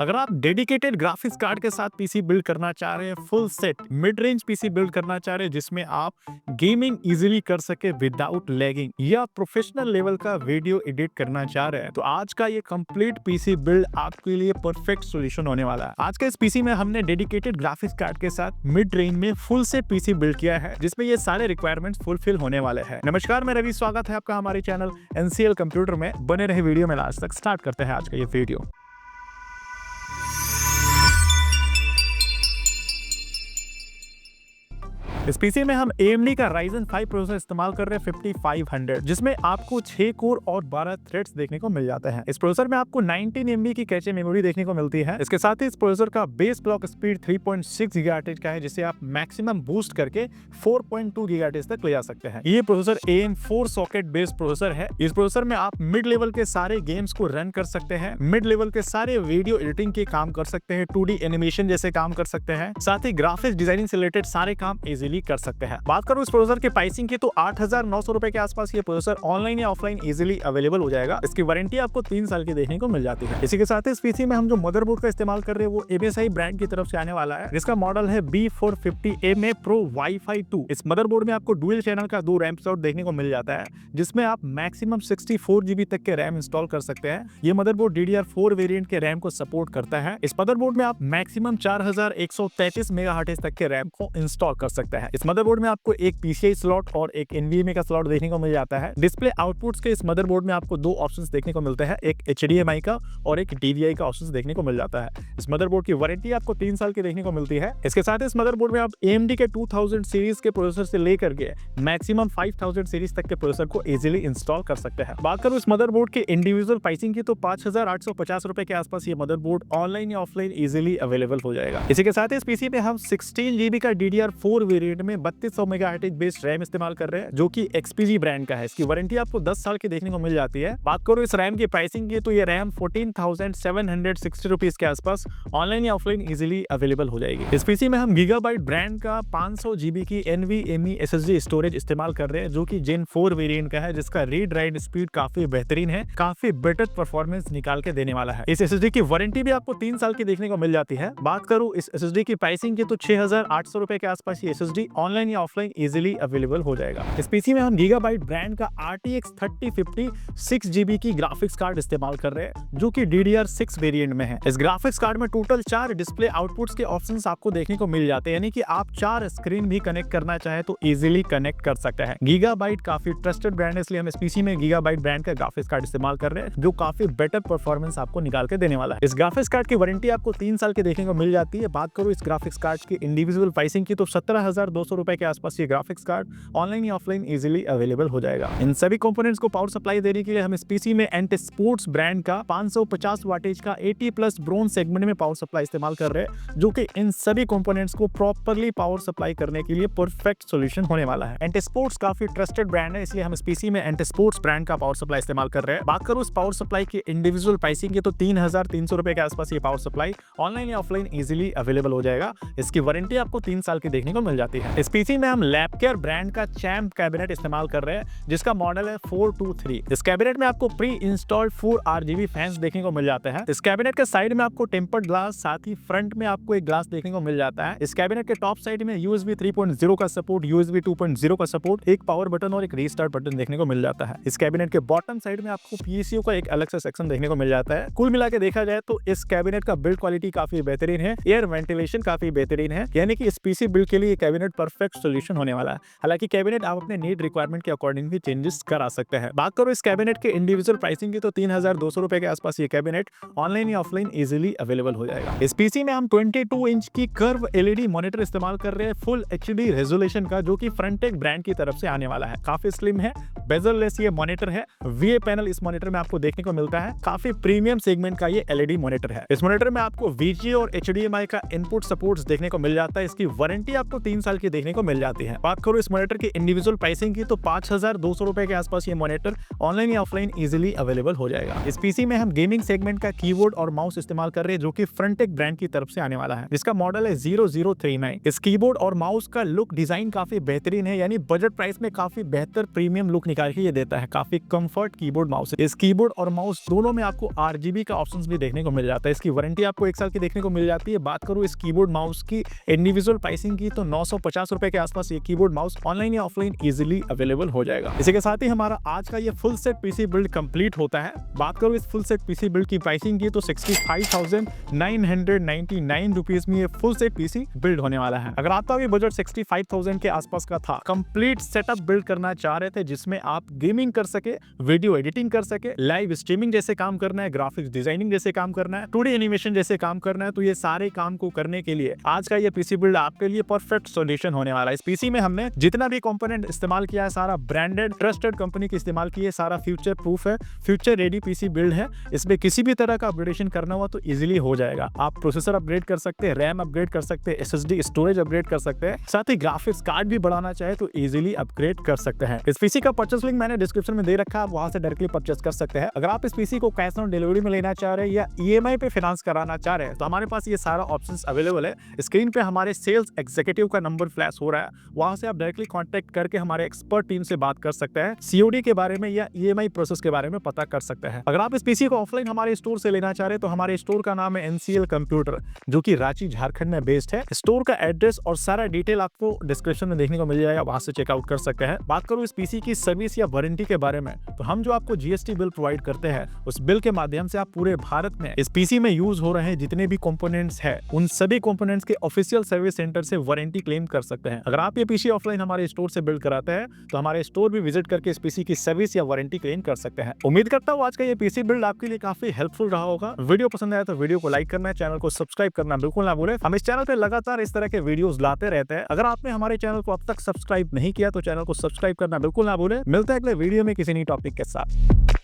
अगर आप dedicated graphics card के साथ पीसी बिल्ड करना चाह रहे हैं, full set mid range PC build करना चाह रहे हैं जिसमें आप गेमिंग इजीली कर सके विदाउट लैगिंग, या प्रोफेशनल लेवल का वीडियो एडिट करना चाह रहे हैं, तो आज का ये कंप्लीट पीसी बिल्ड आपके लिए परफेक्ट सॉल्यूशन होने वाला है। आज के इस पीसी में हमने डेडिकेटेड ग्राफिक्स कार्ड के साथ मिड रेंज में फुल सेट पीसी बिल्ड किया है जिसमें ये सारे रिक्वायरमेंट्स फुलफिल होने वाले हैं। नमस्कार, मैं रवि, स्वागत है आपका हमारे चैनल एनसीएल कंप्यूटर में। बने रहे वीडियो में लास्ट तक। स्टार्ट करते हैं आज का ये वीडियो। इस पीसी में हम AMD का Ryzen 5 प्रोसेसर इस्तेमाल कर रहे हैं 5500, जिसमें आपको 6 कोर और 12 थ्रेड्स देखने को मिल जाते हैं। इस प्रोसेसर में आपको 19 MB की कैचे मेमोरी देखने को मिलती है। इसके साथ ही इस प्रोसेसर का बेस क्लॉक स्पीड 3.6 GHz का है, जिसे आप मैक्सिमम बूस्ट करके 4.2 GHz तक ले जा सकते हैं। ये processor AM4 socket based processor है। इस प्रोसेसर में आप मिड लेवल के सारे गेम्स को रन कर सकते हैं, मिड लेवल के सारे वीडियो एडिटिंग के काम कर सकते हैं, 2D एनिमेशन जैसे काम कर सकते हैं, साथ ही ग्राफिक्स डिजाइनिंग से रिलेटेड सारे काम इजीली कर सकते हैं। बात करूं इस प्रोसेसर के प्राइसिंग की, तो 8900 रुपए के आसपास ये प्रोसेसर ऑनलाइन या ऑफलाइन इजीली अवेलेबल हो जाएगा। इसकी वारंटी आपको 3 साल की देखने को मिल जाती है। इसी के साथ इस पीसी में हम जो मदरबोर्ड का इस्तेमाल कर रहे हैं वो MSI ब्रांड की तरफ से आने वाला है, जिसका मॉडल है B450MA Pro Wi-Fi 2। इस मदरबोर्ड में आपको डुअल चैनल का 2 रैम स्लॉट देखने को मिल जाता है, जिसमें आप मैक्सिमम 64 GB तक के रैम इंस्टॉल कर सकते हैं। ये मदरबोर्ड DDR4 वेरिएंट के रैम को सपोर्ट करता है। इस मदरबोर्ड में आप मैक्सिमम 4133 मेगाहर्ट्ज तक के रैम को इंस्टॉल कर सकते हैं। इस मदरबोर्ड में आपको एक PCI स्लॉट और एक NVMe का स्लॉट देखने को मिल जाता है। डिस्प्ले आउटपुट्स के इस मदरबोर्ड में आपको 2 ऑप्शंस देखने को मिलते हैं, एक HDMI का और एक DVI का ऑप्शन देखने को मिल जाता है। इस मदरबोर्ड की वारंटी आपको 3 साल की देखने को मिलती है। इसके साथ इस मदरबोर्ड में आप AMD के 2000 सीरीज के प्रोसेसर से लेकर के मैक्सिमम 5000 सीरीज तक के प्रोसेसर को इजीली इंस्टॉल कर सकते हैं। बात करूं इस मदरबोर्ड के इंडिविजुअल प्राइसिंग की, तो 5850 रुपए के आसपास ये मदरबोर्ड ऑनलाइन या ऑफलाइन इजीली अवेलेबल हो जाएगा। इसी के साथ इस पीसी में हम 16 GB का DDR4 वेरिएंट में 3200 मेगाहर्ट्ज बेस्ड रैम इस्तेमाल कर रहे हैं, जो कि XPG ब्रांड का है। इसकी वारंटी आपको 10 साल की देखने को मिल जाती है। बात करो इस रैम की प्राइसिंग की, तो ये रैम 14,760 रुपीज के आसपास ऑनलाइन या ऑफलाइन इजीली अवेलेबल हो जाएगी। इस पीसी में हम गीगाबाइट ब्रांड का 500 GB की NVMe SSD स्टोरेज इस्तेमाल कर रहे हैं, जो कि Gen 4 वेरिएंट का है, जिसका रीड राइट स्पीड काफी बेहतरीन है, काफी बेटर परफॉर्मेंस निकाल के देने वाला है। इस SSD की वारंटी भी आपको 3 साल की देखने को मिल जाती है। बात करूं इस SSD की प्राइसिंग की, तो 6800 रुपए के आसपास ये SSD ऑनलाइन या ऑफलाइन इजीली अवेलेबल हो जाएगा। इस पीसी में हम गीगाबाइट ब्रांड का RTX 3050 6 GB की ग्राफिक्स कार्ड इस्तेमाल कर रहे हैं, जो कि DDR6 वेरिएंट में है। इस ग्राफिक्स कार्ड में टोटल 4 डिस्प्ले आउटपुट्स के ऑप्शंस आपको देखने को मिल जाते हैं, यानी कि आप 4 स्क्रीन भी कनेक्ट करना चाहे तो इजीली कनेक्ट कर सकते हैं। गीगाबाइट काफी ट्रस्टेड ब्रांड है, इसलिए हम इस पीसी में गीगाबाइट ब्रांड का ग्राफिक्स कार्ड इस्तेमाल कर रहे हैं, जो काफी बेटर परफॉर्मेंस आपको निकाल के देने वाला है। इस ग्राफिक्स कार्ड की वारंटी आपको 3 साल की देखने को मिल जाती है। बात करूं इस ग्राफिक्स कार्ड की इंडिविजुअल प्राइसिंग की, तो 17200 रुपए के आसपास ये ग्राफिक्स कार्ड ऑनलाइन या ऑफलाइन इजीली अवेलेबल हो जाएगा। इन सभी कंपोनेंट्स को पावर सप्लाई देने के लिए हम इस पीसी में एंटीस्पोर्ट्स ब्रांड का 550 वाटेज का 80+ ब्रोंज सेगमेंट में पावर सप्लाई इस्तेमाल कर रहे हैं, जो कि इन सभी कंपोनेंट्स को प्रॉपर्ली पावर सप्लाई करने के लिए परफेक्ट सॉल्यूशन होने वाला है। एंटीस्पोर्ट्स काफी ट्रस्टेड ब्रांड है, इसलिए हम इस पीसी में एंटीस्पोर्ट्स ब्रांड का पावर सप्लाई इस्तेमाल कर रहे हैं। बात करूं इस पावर सप्लाई की इंडिविजुअल प्राइसिंग की, तो 3300 रुपए के आसपास ये पावर सप्लाई ऑनलाइन या ऑफलाइन इजीली अवेलेबल हो जाएगा। इसकी वारंटी आपको 3 साल की देखने को मिल जाती है। इस पीसी में हम लैपकेयर ब्रांड का चैम्प कैबिनेट इस्तेमाल कर रहे हैं, जिसका मॉडल है 423। इस कैबिनेट में आपको प्री इंस्टॉल्ड 4 RGB फैंस देखने को मिल जाते हैं। इस कैबिनेट के साइड में आपको टेम्पर्ड ग्लास, साथ ही फ्रंट में आपको एक ग्लास देखने को मिल जाता है। इस कैबिनेट के टॉप साइड में USB 3.0 का सपोर्ट, USB 2.0 का सपोर्ट, एक पावर बटन और एक रीस्टार्ट बटन देखने को मिल जाता है। इस कैबिनेट के बॉटम साइड में आपको PSU का एक अलग से सेक्शन देखने को मिल जाता है। कुल मिला के देखा जाए तो इस कैबिनेट का बिल्ड क्वालिटी काफी बेहतरीन है, एयर वेंटिलेशन काफी बेहतरीन है, यानी कि इस पीसी बिल्ड के लिए कैबिनेट परफेक्ट सॉल्यूशन होने वाला है। हालांकि कैबिनेट आप अपने नीड रिक्वायरमेंट के अकॉर्डिंग भी चेंजेस करा सकते हैं। बात करो इस कैबिनेट के इंडिविजुअल प्राइसिंग की, तो 3200 रुपए के आसपास ये कैबिनेट ऑनलाइन या ऑफलाइन इजीली अवेलेबल हो जाएगा। इस पीसी में हम 22 इंच की कर्व LED मॉनिटर इस्तेमाल कर रहे हैं, फुल HD रेजोल्यूशन का, जो कि फ्रंटेक ब्रांड की तरफ से आने वाला है। काफी स्लिम है, बेजल लेस ये मॉनिटर है। VA पैनल इस मॉनिटर में आपको देखने को मिलता है। काफी प्रीमियम सेगमेंट का ये LED मॉनिटर है। इस मॉनिटर में आपको VGA और HDMI का इनपुट सपोर्ट्स देखने को मिल जाता है। इसकी वारंटी आपको 3 साल की देखने को मिल जाती है। बात करो इस मॉनिटर की इंडिविजुअल प्राइसिंग की तो 5200 रुपए के आसपास ये मॉनिटर ऑनलाइन या ऑफलाइन इजीली अवेलेबल हो जाएगा। इस पीसी में हम गेमिंग सेगमेंट का कीबोर्ड और माउस इस्तेमाल कर रहे हैं जो कि फ्रंटेक ब्रांड की तरफ से आने वाला है, जिसका मॉडल है 0039। इस कीबोर्ड और माउस का लुक डिजाइन काफी बेहतरीन है, यानी बजट प्राइस में काफी बेहतर प्रीमियम लुक निकाल के ये देता है। काफी कंफर्ट कीबोर्ड माउस है। इस कीबोर्ड और माउस दोनों में आपको RGB का ऑप्शंस भी देखने को मिल जाता है। इसकी वारंटी आपको 1 साल की देखने को मिल जाती है। बात करूं इस कीबोर्ड माउस की इंडिविजुअल प्राइसिंग की तो 950 रुपए के आसपास ये कीबोर्ड माउस ऑनलाइन या ऑफलाइन इजीली अवेलेबल हो जाएगा। इसी के साथ ही हमारा आज का ये full set PC build complete होता है। बात करूं इस फुल सेट पीसी बिल्ड की प्राइसिंग की तो 65,999 रुपीज में ये फुल सेट पीसी बिल्ड होने वाला है। अगर आपका भी बजट 65,000 के आसपास का था, कंप्लीट सेटअप बिल्ड करना चाह रहे थे जिसमें आप गेमिंग कर सके, वीडियो एडिटिंग कर सके, लाइव स्ट्रीमिंग जैसे काम करना है, ग्राफिक्स डिजाइनिंग जैसे काम करना है, 2D एनिमेशन जैसे काम करना है, तो ये सारे काम को करने के लिए आज का ये पीसी बिल्ड आपके लिए परफेक्ट सॉल्यूशन होने वाला है। इस पीसी में हमने जितना भी कंपोनेंट इस्तेमाल किया है सारा ब्रांडेड ट्रस्टेड कंपनी के इस्तेमाल किए, सारा फ्यूचर प्रूफ है, फ्यूचर रेडी पीसी बिल्ड है। इसमें किसी भी तरह का अपग्रेडेशन करना हुआ तो इजीली हो जाएगा। आप प्रोसेसर अपग्रेड कर सकते हैं, रैम अपग्रेड कर सकते हैं, SSD स्टोरेज अपग्रेड कर सकते हैं, साथ ही ग्राफिक्स कार्ड भी बढ़ाना चाहे तो इजीली अपग्रेड कर सकते हैं। इस पीसी का परचेस लिंक मैंने डिस्क्रिप्शन में दे रखा है, आप वहां से डायरेक्टली परचेस कर सकते हैं। अगर आप इस पीसी को कैश ऑन डिलीवरी में लेना चाह रहे हैं या EMI पे फाइनेंस कराना चाह रहे हैं तो हमारे पास ये सारा ऑप्शंस अवेलेबल है। स्क्रीन पे हमारे सेल्स एग्जीक्यूटिव का नंबर फ्लैश हो रहा है, वहां से आप डायरेक्टली कांटेक्ट करके हमारे एक्सपर्ट टीम से बात कर सकते हैं, COD के बारे में या EMI प्रोसेस के बारे में पता कर सकते हैं। अगर आप इस पीसी को ऑफलाइन हमारे स्टोर से लेना चाह रहे हैं तो हमारे स्टोर का नाम है NCL कंप्यूटर, जो कि रांची झारखंड में बेस्ड है। स्टोर का एड्रेस और सारा डिटेल आपको डिस्क्रिप्शन में देखने को मिल जाएगा, वहां से चेकआउट कर सकते हैं। बात करूं इस पीसी की सर्विस या वारंटी के बारे में तो हम जो आपको GST बिल प्रोवाइड करते हैं उस बिल के माध्यम से आप पूरे भारत में इस पीसी में यूज हो रहे जितने भी कंपोनेंट्स हैं उन सभी कंपोनेंट्स के ऑफिशियल सर्विस सेंटर से वारंटी क्लेम कर सकते हैं। अगर आप ये पीसी ऑफलाइन हमारे स्टोर से बिल्ड कराते हैं तो हमारे स्टोर भी विजिट करके इस पीसी की सर्विस या वारंटी क्लेम कर सकते हैं। उम्मीद करता हूँ आज का ये पीसी बिल्ड आपके लिए काफी हेल्पफुल रहा होगा। वीडियो पसंद आया तो वीडियो को लाइक करना, चैनल को सब्सक्राइब करना बिल्कुल ना भूलें। हम इस चैनल पे लगातार इस तरह के वीडियोस लाते रहते हैं। अगर आपने हमारे चैनल को अब तक सब्सक्राइब नहीं किया तो चैनल को सब्सक्राइब करना बिल्कुल ना भूलें। मिलते हैं अगले वीडियो में किसी नई टॉपिक के साथ।